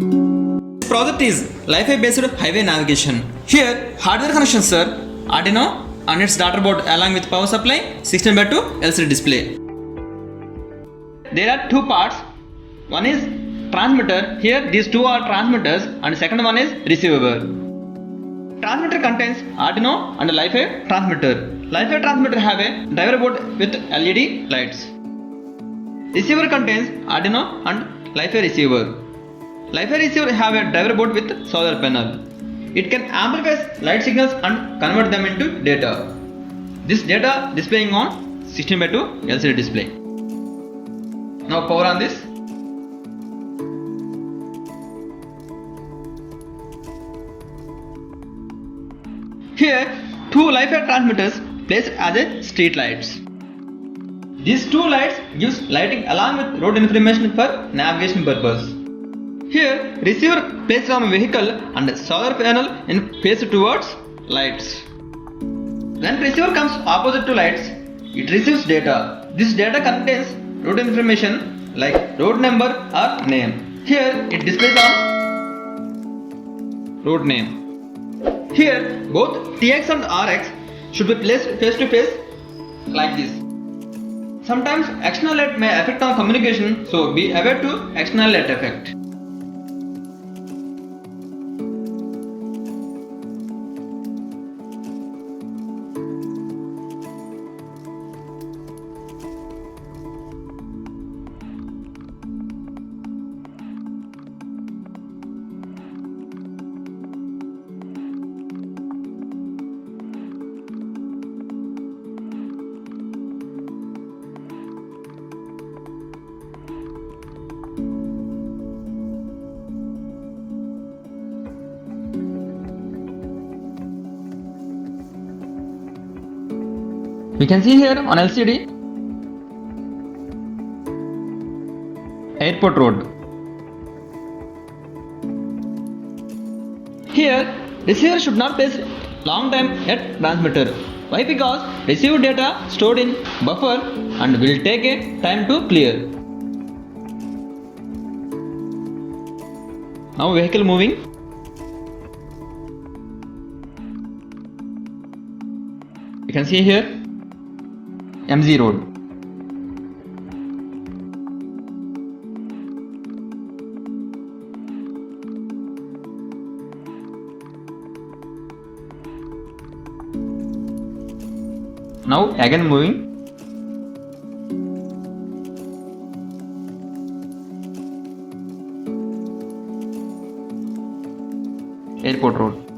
This project is LIFI based highway navigation. Here hardware connections are Arduino and its daughter board along with power supply 16:2 LCD display. There are two parts. One is transmitter. Here these two are transmitters and second one is receiver. Transmitter contains Arduino and LIFI transmitter. LIFI transmitter have a driver board with LED lights. Receiver contains Arduino and LIFI receiver. LIFI receiver have a driver board with solar panel. It can amplify light signals and convert them into data. This data displaying on 16:2 LCD display. Now power on this. Here two LIFI transmitters placed as a street lights. These two lights gives lighting along with road information for navigation purpose. Here receiver placed on vehicle and solar panel in face towards lights. When receiver comes opposite to lights, it receives data. This data contains road information like road number or name. Here it displays on road name. Here both TX and RX should be placed face to face like this. Sometimes external light may affect on communication, so be aware to external light effect. We can see here on LCD airport road. Here receiver should not place long time at transmitter. Why? Because receive data stored in buffer and will take a time to clear. Now vehicle moving. You can see here MZ road. Now again moving. Airport road.